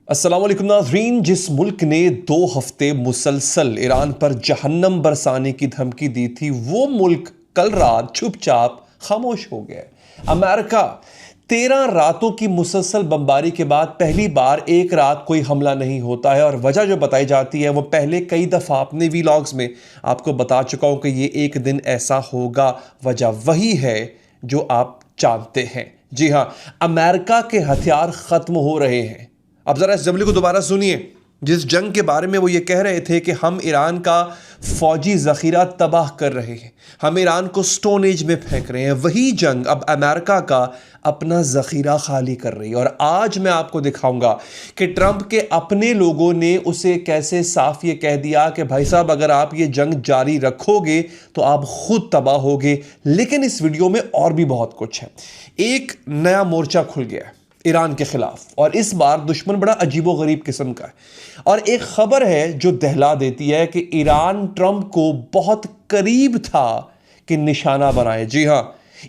अस्सलाम वालेकुम नाज़रीन। जिस मुल्क ने 2 हफ्ते मुसलसल ईरान पर जहन्नम बरसाने की धमकी दी थी, वो मुल्क कल रात चुपचाप खामोश हो गया। अमेरिका 13 रातों की मुसलसल बमबारी के बाद पहली बार एक रात कोई हमला नहीं होता है, और वजह जो बताई जाती है वो पहले कई दफ़ा अपने वीलॉग्स में आपको बता चुका हूं कि ये एक दिन ऐसा होगा। वजह वही है जो आप जानते हैं। जी हाँ, अमेरिका के हथियार ख़त्म हो रहे हैं। अब ज़रा इस जुमले को दोबारा सुनिए। जिस जंग के बारे में वो ये कह रहे थे कि हम ईरान का फौजी ज़ख़ीरा तबाह कर रहे हैं, हम ईरान को स्टोन एज में फेंक रहे हैं, वही जंग अब अमेरिका का अपना ज़ख़ीरा खाली कर रही है। और आज मैं आपको दिखाऊंगा कि ट्रंप के अपने लोगों ने उसे कैसे साफ ये कह दिया कि भाई साहब, अगर आप ये जंग जारी रखोगे तो आप खुद तबाह होगे। लेकिन इस वीडियो में और भी बहुत कुछ है। एक नया मोर्चा खुल गया है ईरान के खिलाफ, और इस बार दुश्मन बड़ा अजीबो गरीब किस्म का है। और एक खबर है जो दहला देती है कि ईरान ट्रंप को बहुत करीब था कि निशाना बनाए। जी हां,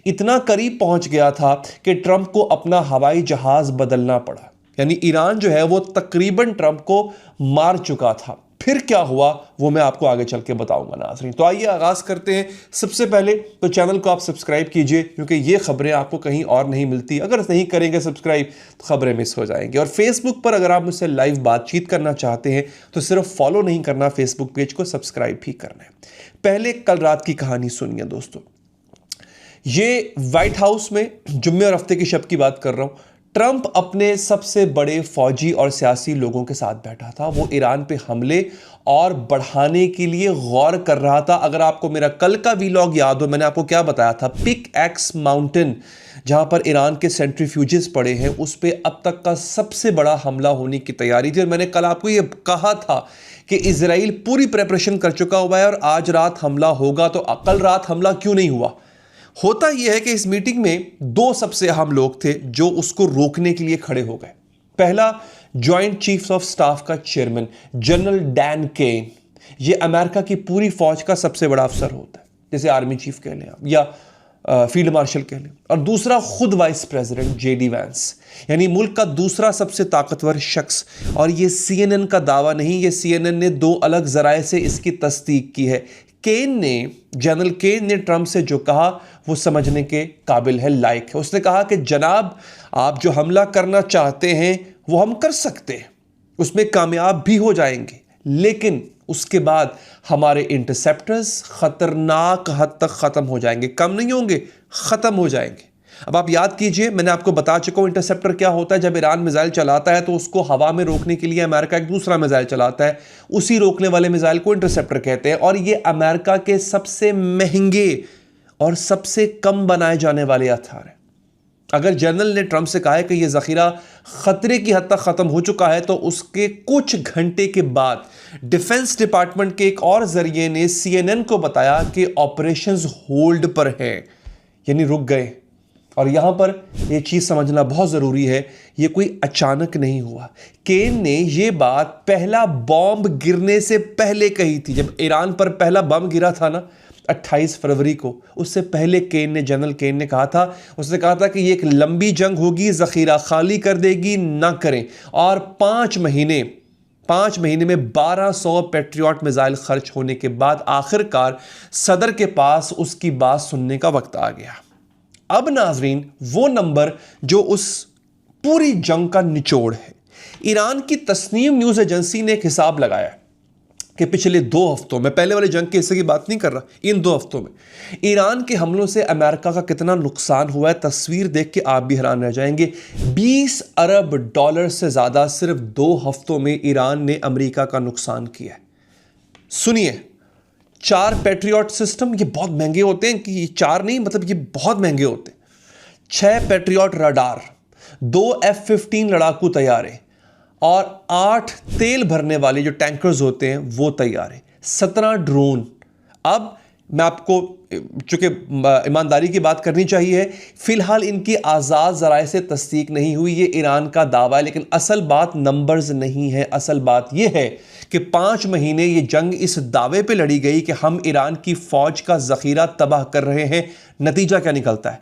इतना करीब पहुंच गया था कि ट्रंप को अपना हवाई जहाज बदलना पड़ा। यानी ईरान जो है वो तकरीबन ट्रंप को मार चुका था। फिर क्या हुआ वो मैं आपको आगे चल के बताऊंगा नाज़रीन। तो आइए आगाज़ करते हैं। सबसे पहले तो चैनल को आप सब्सक्राइब कीजिए, क्योंकि ये खबरें आपको कहीं और नहीं मिलती। अगर नहीं करेंगे सब्सक्राइब तो खबरें मिस हो जाएंगी। और फेसबुक पर अगर आप मुझसे लाइव बातचीत करना चाहते हैं तो सिर्फ फॉलो नहीं करना, फेसबुक पेज को सब्सक्राइब भी करना है। पहले कल रात की कहानी सुनिए दोस्तों। ये व्हाइट हाउस में जुम्मे और हफ्ते की शब की बात कर रहा हूं। ट्रंप अपने सबसे बड़े फौजी और सियासी लोगों के साथ बैठा था। वो ईरान पे हमले और बढ़ाने के लिए गौर कर रहा था। अगर आपको मेरा कल का वीलॉग याद हो, मैंने आपको क्या बताया था, पिक एक्स माउंटेन जहां पर ईरान के सेंट्रीफ्यूजेस पड़े हैं, उस पे अब तक का सबसे बड़ा हमला होने की तैयारी थी। और मैंने कल आपको ये कहा था कि इजराइल पूरी प्रिपरेशन कर चुका हुआ है और आज रात हमला होगा। तो कल रात हमला क्यों नहीं हुआ? होता यह है कि इस मीटिंग में 2 सबसे अहम लोग थे जो उसको रोकने के लिए खड़े हो गए। पहला, जॉइंट चीफ्स ऑफ स्टाफ का चेयरमैन जनरल डैन केन। ये अमेरिका की पूरी फौज का सबसे बड़ा अफसर होता है, जैसे आर्मी चीफ कह लें आप या फील्ड मार्शल कह लें। और दूसरा खुद वाइस प्रेसिडेंट जेडी वैंस, यानी मुल्क का दूसरा सबसे ताकतवर शख्स। और ये सीएनएन का दावा नहीं, ये सीएनएन ने 2 अलग जराए से इसकी तस्दीक की है। जनरल केन ने ट्रंप से जो कहा वो समझने के काबिल है, लायक है। उसने कहा कि जनाब, आप जो हमला करना चाहते हैं वो हम कर सकते हैं, उसमें कामयाब भी हो जाएंगे, लेकिन उसके बाद हमारे इंटरसेप्टर्स खतरनाक हद तक खत्म हो जाएंगे, कम नहीं होंगे, खत्म हो जाएंगे। अब आप याद कीजिए, मैंने आपको बता चुका हूं इंटरसेप्टर क्या होता है। जब ईरान मिसाइल चलाता है तो उसको हवा में रोकने के लिए अमेरिका एक दूसरा मिसाइल चलाता है, उसी रोकने वाले मिसाइल को इंटरसेप्टर कहते हैं। और ये अमेरिका के सबसे महंगे और सबसे कम बनाए जाने वाले हथियार है। अगर जनरल ने ट्रंप से कहा है कि यह जखीरा खतरे की हद तक खत्म हो चुका है, तो उसके कुछ घंटे के बाद डिफेंस डिपार्टमेंट के एक और जरिए ने सीएनएन को बताया कि ऑपरेशंस होल्ड पर है, यानी रुक गए। और यहां पर यह चीज समझना बहुत जरूरी है, यह कोई अचानक नहीं हुआ। केन ने यह बात पहला बॉम्ब गिरने से पहले कही थी। जब ईरान पर पहला बम गिरा था ना 28 फरवरी को, उससे पहले जनरल केन ने कहा था, उसने कहा था कि यह एक लंबी जंग होगी, जखीरा खाली कर देगी, ना करें। और 5 महीने में 1200 पैट्रियट मिसाइल खर्च होने के बाद आखिरकार सदर के पास उसकी बात सुनने का वक्त आ गया। अब नाजरीन, वो नंबर जो उस पूरी जंग का निचोड़ है। ईरान की तस्नीम न्यूज एजेंसी ने एक हिसाब लगाया कि पिछले 2 हफ्तों में, पहले वाले जंग के हिस्से की बात नहीं कर रहा, इन 2 हफ्तों में ईरान के हमलों से अमेरिका का कितना नुकसान हुआ है। तस्वीर देख के आप भी हैरान रह जाएंगे। 20 अरब डॉलर से ज्यादा सिर्फ 2 हफ्तों में ईरान ने अमेरिका का नुकसान किया है। सुनिए, 4 पैट्रियट सिस्टम, ये बहुत महंगे होते हैं, कि 4 नहीं, मतलब ये बहुत महंगे होते हैं। 6 पैट्रियट रडार, 2 F-15 लड़ाकू तैयारे और 8 तेल भरने वाले जो टैंकर्स होते हैं वो तैयारे, 17 ड्रोन। अब मैं आपको, चूंकि ईमानदारी की बात करनी चाहिए, फिलहाल इनकी आज़ाद ज़राए से तस्दीक नहीं हुई, ये ईरान का दावा है। लेकिन असल बात नंबर्स नहीं है, असल बात यह है कि 5 महीने ये जंग इस दावे पे लड़ी गई कि हम ईरान की फौज का जखीरा तबाह कर रहे हैं। नतीजा क्या निकलता है?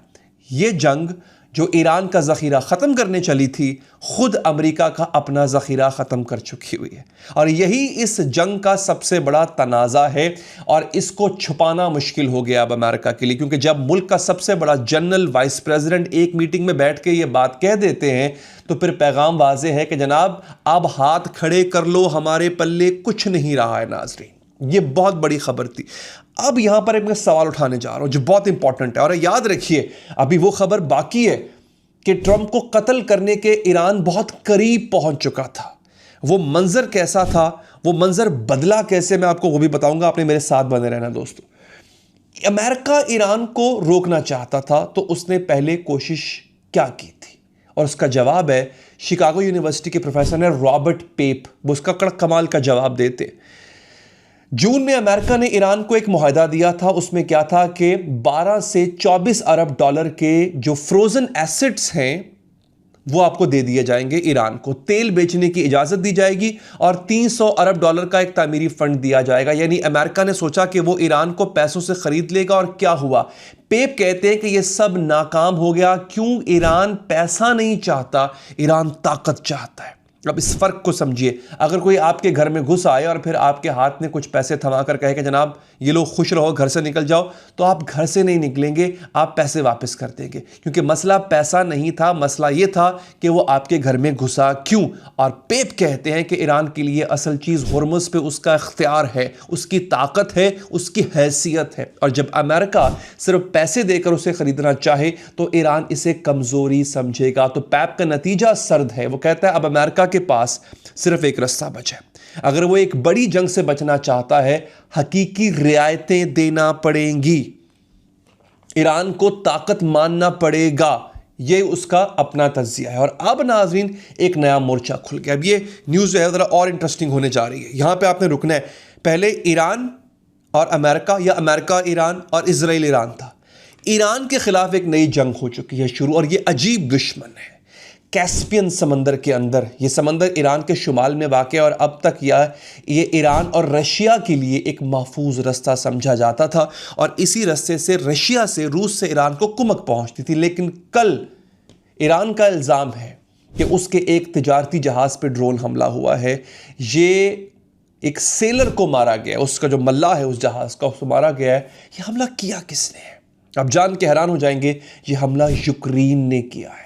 ये जंग जो ईरान का ज़ख़ीरा ख़त्म करने चली थी, खुद अमेरिका का अपना ज़ख़ीरा ख़त्म कर चुकी हुई है। और यही इस जंग का सबसे बड़ा तनाज़ा है और इसको छुपाना मुश्किल हो गया अब अमेरिका के लिए, क्योंकि जब मुल्क का सबसे बड़ा जनरल, वाइस प्रेसिडेंट एक मीटिंग में बैठ के ये बात कह देते हैं तो फिर पैगाम वाज़े है कि जनाब अब हाथ खड़े कर लो, हमारे पल्ले कुछ नहीं रहा है। नाज़रीन, ये बहुत बड़ी खबर थी। अब यहां पर मैं सवाल उठाने जा रहा हूं जो बहुत इंपॉर्टेंट है, और याद रखिए अभी वो खबर बाकी है कि ट्रंप को कत्ल करने के ईरान बहुत करीब पहुंच चुका था। वो मंजर कैसा था, वो मंजर बदला कैसे, मैं आपको वो भी बताऊंगा। आपने मेरे साथ बने रहना दोस्तों। अमेरिका ईरान को रोकना चाहता था तो उसने पहले कोशिश क्या की थी, और उसका जवाब है शिकागो यूनिवर्सिटी के प्रोफेसर ने रॉबर्ट पेप, वो उसका कड़क कमाल का जवाब देते। जून में अमेरिका ने ईरान को एक मुआहदा दिया था। उसमें क्या था कि 12 से 24 अरब डॉलर के जो फ्रोजन एसेट्स हैं वो आपको दे दिए जाएंगे। ईरान को तेल बेचने की इजाजत दी जाएगी और 300 अरब डॉलर का एक तामीरी फंड दिया जाएगा। यानी अमेरिका ने सोचा कि वो ईरान को पैसों से खरीद लेगा, और क्या हुआ? पेप कहते हैं कि ये सब नाकाम हो गया। क्यों? ईरान पैसा नहीं चाहता, ईरान ताकत चाहता है। अब इस फर्क को समझिए। अगर कोई आपके घर में घुस आए और फिर आपके हाथ में कुछ पैसे थमा कर कहे कि जनाब ये लो, खुश रहो, घर से निकल जाओ, तो आप घर से नहीं निकलेंगे, आप पैसे वापस कर देंगे, क्योंकि मसला पैसा नहीं था, मसला ये था कि वो आपके घर में घुसा क्यों। और पेप कहते हैं कि ईरान के लिए असल चीज़ हुर्मुज़ पे उसका इख्तियार है, उसकी ताकत है, उसकी हैसियत है। और जब अमेरिका सिर्फ पैसे देकर उसे खरीदना चाहे तो ईरान इसे कमज़ोरी समझेगा। तो पेप का नतीजा सर्द है। वो कहता है अब अमेरिका के पास सिर्फ एक रास्ता बचा है। अगर वो एक बड़ी जंग से बचना चाहता है, हकीकी रियायतें देना पड़ेंगी, ईरान को ताकत मानना पड़ेगा। ये उसका अपना तज्जिया है। और अब नाज़रीन एक नया मोर्चा खुल गया। अब ये न्यूज़ जो है ज़रा और इंटरेस्टिंग होने जा रही है। यहां पे आपने रुकना है। पहले ईरान और अमेरिका, या अमेरिका ईरान और इजराइल ईरान था। ईरान के खिलाफ एक नई जंग हो चुकी है शुरू, और ये अजीब दुश्मन है कैस्पियन समंदर के अंदर। ये समंदर ईरान के शुमाल में वाक़ है, और अब तक ये ईरान और रशिया के लिए एक महफूज रास्ता समझा जाता था, और इसी रास्ते से रशिया से, रूस से ईरान को कुमक पहुंचती थी। लेकिन कल ईरान का इल्ज़ाम है कि उसके एक तिजारती जहाज़ पर ड्रोन हमला हुआ है। ये एक सेलर को मारा गया, उसका जो मल्लाह है उस जहाज़ का, उसको मारा गया है। ये हमला किया किसने है? अब जान के हैरान हो जाएंगे, ये हमला यूक्रेन ने किया है।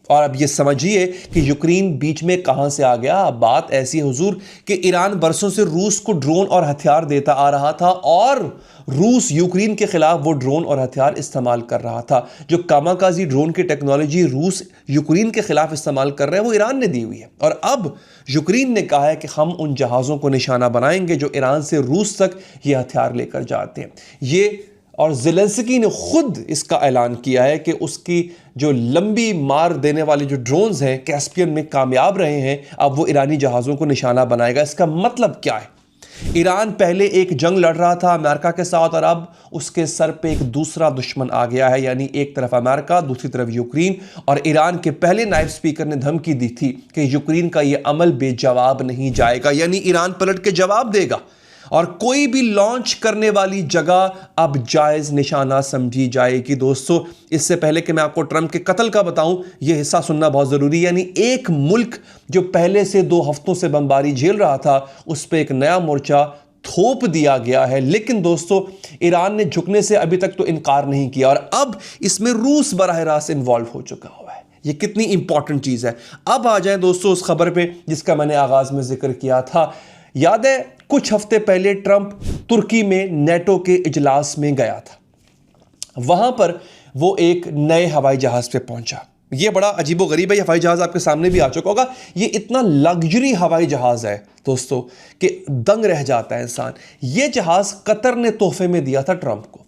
और अब ये समझिए कि यूक्रेन बीच में कहां से आ गया। बात ऐसी है हुजूर कि ईरान बरसों से रूस को ड्रोन और हथियार देता आ रहा था, और रूस यूक्रेन के खिलाफ वो ड्रोन और हथियार इस्तेमाल कर रहा था। जो कामाकाजी ड्रोन की टेक्नोलॉजी रूस यूक्रेन के खिलाफ इस्तेमाल कर रहे हैं वो ईरान ने दी हुई है। और अब यूक्रेन ने कहा है कि हम उन जहाज़ों को निशाना बनाएंगे जो ईरान से रूस तक ये हथियार लेकर जाते हैं। ये और ज़ेलेंस्की ने खुद इसका ऐलान किया है कि उसकी जो लंबी मार देने वाले जो ड्रोन्स हैं कैस्पियन में कामयाब रहे हैं, अब वो ईरानी जहाज़ों को निशाना बनाएगा। इसका मतलब क्या है? ईरान पहले एक जंग लड़ रहा था अमेरिका के साथ, और अब उसके सर पे एक दूसरा दुश्मन आ गया है। यानी एक तरफ अमेरिका, दूसरी तरफ यूक्रेन। और ईरान के पहले नायब स्पीकर ने धमकी दी थी कि यूक्रेन का ये अमल बेजवाब नहीं जाएगा, यानी ईरान पलट के जवाब देगा, और कोई भी लॉन्च करने वाली जगह अब जायज़ निशाना समझी जाएगी। दोस्तों, इससे पहले कि मैं आपको ट्रंप के कत्ल का बताऊं, यह हिस्सा सुनना बहुत ज़रूरी है। यानी एक मुल्क जो पहले से 2 हफ्तों से बमबारी झेल रहा था, उस पर एक नया मोर्चा थोप दिया गया है। लेकिन दोस्तों, ईरान ने झुकने से अभी तक तो इनकार नहीं किया, और अब इसमें रूस बराह रास्त इन्वॉल्व हो चुका हुआ है। ये कितनी इंपॉर्टेंट चीज़ है। अब आ जाएं दोस्तों उस खबर पे जिसका मैंने आगाज़ में जिक्र किया था। याद है कुछ हफ्ते पहले ट्रंप तुर्की में नेटो के इजलास में गया था। वहां पर वो एक नए हवाई जहाज पे पहुंचा। ये बड़ा अजीबोगरीब है। ये हवाई जहाज आपके सामने भी आ चुका होगा। ये इतना लग्जरी हवाई जहाज है दोस्तों कि दंग रह जाता है इंसान। ये जहाज कतर ने तोहफे में दिया था ट्रंप को,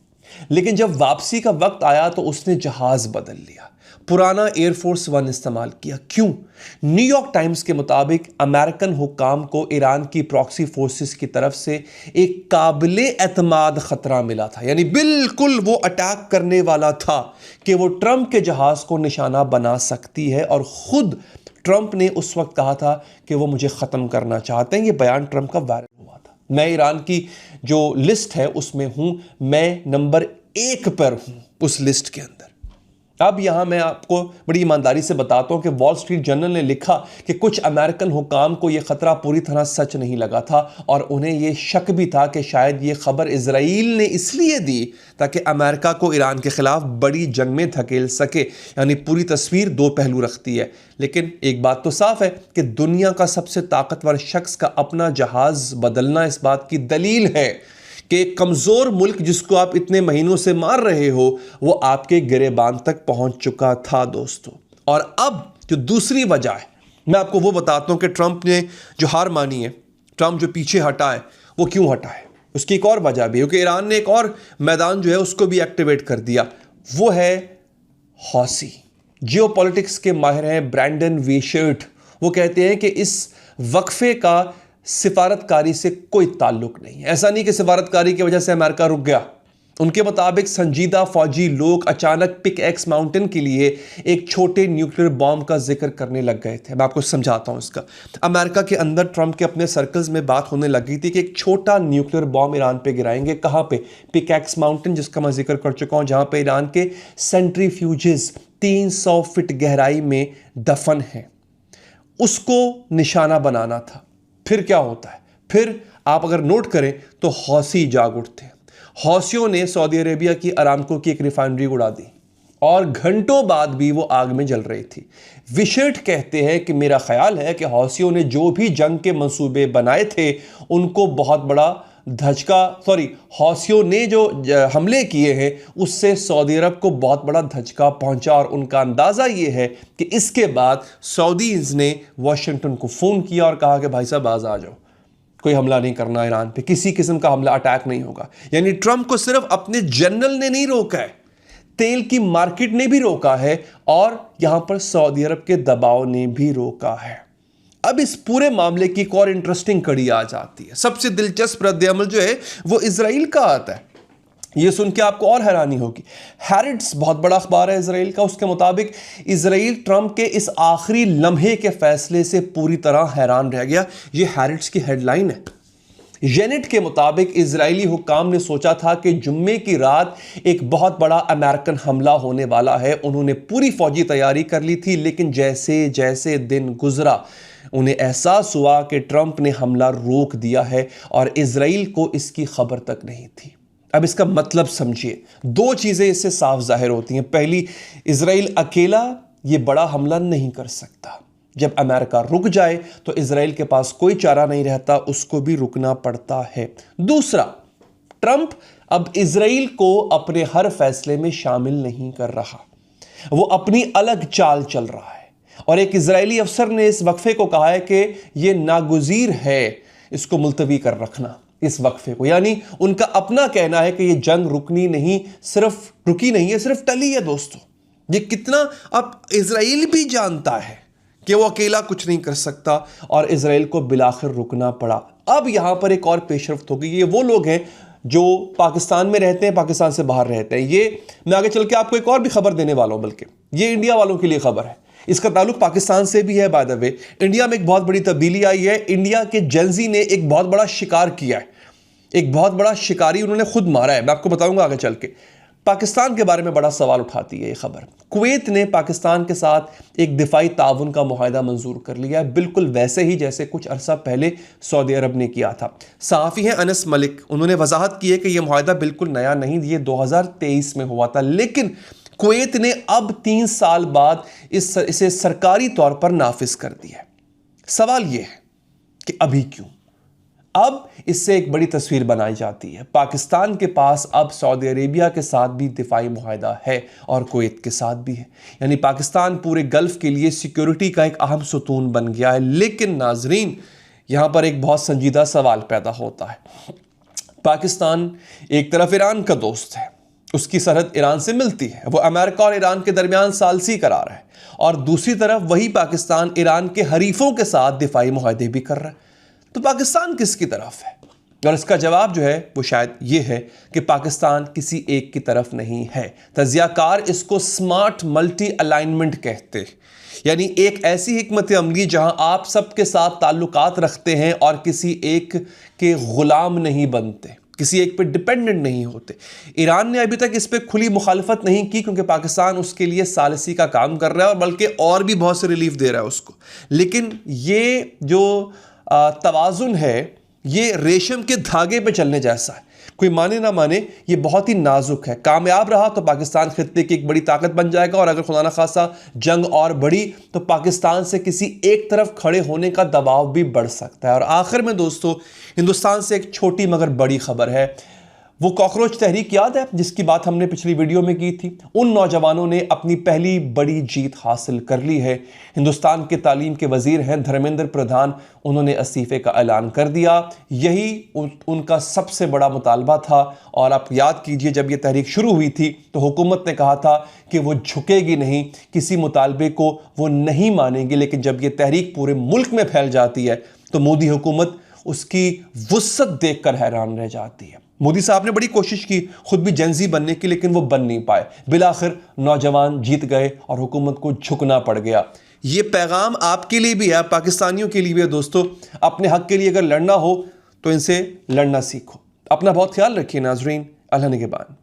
लेकिन जब वापसी का वक्त आया तो उसने जहाज बदल लिया, पुराना एयरफोर्स 1 इस्तेमाल किया। क्यों? न्यूयॉर्क टाइम्स के मुताबिक अमेरिकन हुक्काम को ईरान की प्रॉक्सी फोर्सेस की तरफ से एक काबिले एतमाद खतरा मिला था। यानी बिल्कुल वो अटैक करने वाला था कि वो ट्रंप के जहाज को निशाना बना सकती है, और खुद ट्रंप ने उस वक्त कहा था कि वो मुझे ख़त्म करना चाहते हैं। ये बयान ट्रंप का वायरल हुआ था। मैं ईरान की जो लिस्ट है उसमें हूं, मैं नंबर 1 पर हूं उस लिस्ट के अंदर। अब यहां मैं आपको बड़ी ईमानदारी से बताता हूं कि वॉल स्ट्रीट जर्नल ने लिखा कि कुछ अमेरिकन हुकाम को यह खतरा पूरी तरह सच नहीं लगा था और उन्हें यह शक भी था कि शायद यह खबर इजराइल ने इसलिए दी ताकि अमेरिका को ईरान के खिलाफ बड़ी जंग में धकेल सके। यानी पूरी तस्वीर दो पहलू रखती है। लेकिन एक बात तो साफ है कि दुनिया का सबसे ताकतवर शख्स का अपना जहाज बदलना इस बात की दलील है कि एक कमजोर मुल्क जिसको आप इतने महीनों से मार रहे हो वो आपके गिरेबान तक पहुंच चुका था दोस्तों। और अब जो दूसरी वजह है मैं आपको वो बताता हूं कि ट्रंप ने जो हार मानी है, ट्रंप जो पीछे हटा है, वो क्यों हटा है। उसकी एक और वजह भी है क्योंकि ईरान ने एक और मैदान जो है उसको भी एक्टिवेट कर दिया, वो है हौसी। जियोपॉलिटिक्स के माहिर हैं ब्रैंडन वीशर्ट। वो कहते हैं कि इस वक्फे का सिफारतकारी से कोई ताल्लुक नहीं है। ऐसा नहीं कि सिफारतकारी की वजह से अमेरिका रुक गया। उनके मुताबिक संजीदा फौजी लोग अचानक पिक एक्स माउंटेन के लिए एक छोटे न्यूक्लियर बॉम्ब का जिक्र करने लग गए थे। मैं आपको समझाता हूं इसका। अमेरिका के अंदर ट्रंप के अपने सर्कल्स में बात होने लगी थी कि एक छोटा न्यूक्लियर बॉम्ब ईरान पे गिराएंगे। कहां पे? पिक एक्स माउंटेन, जिसका मैं जिक्र कर चुका हूं, जहां पे ईरान के सेंट्रीफ्यूजेस 300 फीट गहराई में दफन है। उसको निशाना बनाना था। फिर क्या होता है? फिर आप अगर नोट करें तो हौसी जाग उठते हैं। हौसियों ने सऊदी अरेबिया की अरामको की एक रिफाइनरी उड़ा दी और घंटों बाद भी वो आग में जल रही थी। विशर्ट कहते हैं कि मेरा ख्याल है कि हौसियों ने जो भी जंग के मंसूबे बनाए थे उनको बहुत बड़ा हौसियों ने जो हमले किए हैं उससे सऊदी अरब को बहुत बड़ा धचका पहुंचा और उनका अंदाज़ा ये है कि इसके बाद सऊदीज़ ने वाशिंगटन को फ़ोन किया और कहा कि भाई साहब आ जाओ, कोई हमला नहीं करना ईरान पे, किसी किस्म का हमला अटैक नहीं होगा। यानी ट्रंप को सिर्फ अपने जनरल ने नहीं रोका है, तेल की मार्केट ने भी रोका है और यहां पर सऊदी अरब के दबाव ने भी रोका है। अब इस पूरे मामले की एक और इंटरेस्टिंग कड़ी आ जाती है। सबसे दिलचस्प रद्द-ए-अमल जो है वो इजराइल का आता है। ये सुन के आपको और हैरानी होगी। हैरिट्स बहुत बड़ा अखबार है इजराइल का, उसके मुताबिक इजराइल ट्रंप के इस आखिरी लम्हे के फैसले से पूरी तरह हैरान रह गया। ये हैरिट्स की हेडलाइन है। जेनेट के मुताबिक इजरायली हुक्काम ने सोचा था कि जुम्मे की रात एक बहुत बड़ा अमेरिकन हमला होने वाला है। उन्होंने पूरी फौजी तैयारी कर ली थी, लेकिन जैसे जैसे दिन गुजरा उन्हें एहसास हुआ कि ट्रंप ने हमला रोक दिया है और इजराइल को इसकी खबर तक नहीं थी। अब इसका मतलब समझिए, दो चीजें इससे साफ जाहिर होती हैं। पहली, इजराइल अकेला ये बड़ा हमला नहीं कर सकता। जब अमेरिका रुक जाए तो इजराइल के पास कोई चारा नहीं रहता, उसको भी रुकना पड़ता है। दूसरा, ट्रंप अब इजराइल को अपने हर फैसले में शामिल नहीं कर रहा, वो अपनी अलग चाल चल रहा है। और एक इजरायली अफसर ने इस वक्फे को कहा है कि यह नागुज़ीर है इसको मुलतवी कर रखना, इस वक्फे को। यानी उनका अपना कहना है कि यह जंग रुकी नहीं है, सिर्फ टली है दोस्तों। ये कितना अब इजराइल भी जानता है कि वो अकेला कुछ नहीं कर सकता और इजराइल को बिलाखिर रुकना पड़ा। अब यहां पर एक और पेशरफ्त होगी। ये वो लोग हैं जो पाकिस्तान में रहते हैं, पाकिस्तान से बाहर रहते हैं। ये मैं आगे चल के आपको एक और भी खबर देने वाला हूं, बल्कि ये इंडिया वालों के लिए खबर है। इसका ताल्लुक पाकिस्तान से भी है। बाय द वे, इंडिया में एक बहुत बड़ी तब्दीली आई है। इंडिया के जेंजी ने एक बहुत बड़ा शिकार किया है, एक बहुत बड़ा शिकारी उन्होंने खुद मारा है। मैं आपको बताऊंगा आगे चल के। पाकिस्तान के बारे में बड़ा सवाल उठाती है ये खबर। कुवैत ने पाकिस्तान के साथ एक दिफाई ताउन का मुआहदा मंजूर कर लिया है, बिल्कुल वैसे ही जैसे कुछ अरसा पहले सऊदी अरब ने किया था। सहाफ़ी हैं अनस मलिक, उन्होंने वजाहत की है कि यह मुआहदा बिल्कुल नया नहीं, ये 2023 में हुआ था, लेकिन कुवैत ने अब 3 साल बाद इसे सरकारी तौर पर नाफिज कर दिया है। सवाल यह है कि अभी क्यों? अब इससे एक बड़ी तस्वीर बनाई जाती है। पाकिस्तान के पास अब सऊदी अरेबिया के साथ भी दिफाई मुआहदा है और कुवैत के साथ भी है। यानी पाकिस्तान पूरे गल्फ के लिए सिक्योरिटी का एक अहम सुतून बन गया है। लेकिन नाजरीन, यहां पर एक बहुत संजीदा सवाल पैदा होता है। पाकिस्तान एक तरफ ईरान का दोस्त है, उसकी सरहद ईरान से मिलती है, वो अमेरिका और ईरान के दरमियान सालसी करार है, और दूसरी तरफ वही पाकिस्तान ईरान के हरीफों के साथ दिफाई मुआहदे भी कर रहा है। तो पाकिस्तान किसकी तरफ है? और इसका जवाब जो है वो शायद ये है कि पाकिस्तान किसी एक की तरफ नहीं है। तज्जियाकार इसको स्मार्ट मल्टी अलाइनमेंट कहते हैं। यानी एक ऐसी हिकमत अमली जहां आप सबके साथ ताल्लुकात रखते हैं और किसी एक के गुलाम नहीं बनते। किसी एक पे डिपेंडेंट नहीं होते। ईरान ने अभी तक इस पे खुली मुखालफत नहीं की क्योंकि पाकिस्तान उसके लिए सालिसी का काम कर रहा है और बल्कि और भी बहुत से रिलीफ दे रहा है उसको। लेकिन ये जो तवाजुन है ये रेशम के धागे पे चलने जैसा है, कोई माने ना माने ये बहुत ही नाजुक है। कामयाब रहा तो पाकिस्तान खित्ते की एक बड़ी ताकत बन जाएगा और अगर खुदा ना खासा जंग और बढ़ी तो पाकिस्तान से किसी एक तरफ खड़े होने का दबाव भी बढ़ सकता है। और आखिर में दोस्तों, हिंदुस्तान से एक छोटी मगर बड़ी खबर है। वो कॉकरोच तहरीक याद है जिसकी बात हमने पिछली वीडियो में की थी? उन नौजवानों ने अपनी पहली बड़ी जीत हासिल कर ली है। हिंदुस्तान के तालीम के वजीर हैं धर्मेंद्र प्रधान, उन्होंने इस्तीफे का ऐलान कर दिया। यही उनका सबसे बड़ा मुतालबा था। और आप याद कीजिए जब ये तहरीक शुरू हुई थी तो हुकूमत ने कहा था कि वो झुकेगी नहीं, किसी मुतालबे को वो नहीं मानेगी। लेकिन जब ये तहरीक पूरे मुल्क में फैल जाती है तो मोदी हुकूमत उसकी वुस्सत देखकर हैरान रह जाती है। मोदी साहब ने बड़ी कोशिश की खुद भी जेंजी बनने की, लेकिन वो बन नहीं पाए। बिलाखिर नौजवान जीत गए और हुकूमत को झुकना पड़ गया। ये पैगाम आपके लिए भी है, पाकिस्तानियों के लिए भी है दोस्तों। अपने हक के लिए अगर लड़ना हो तो इनसे लड़ना सीखो। अपना बहुत ख्याल रखिए नाजरीन। अल्लाह निगहबान।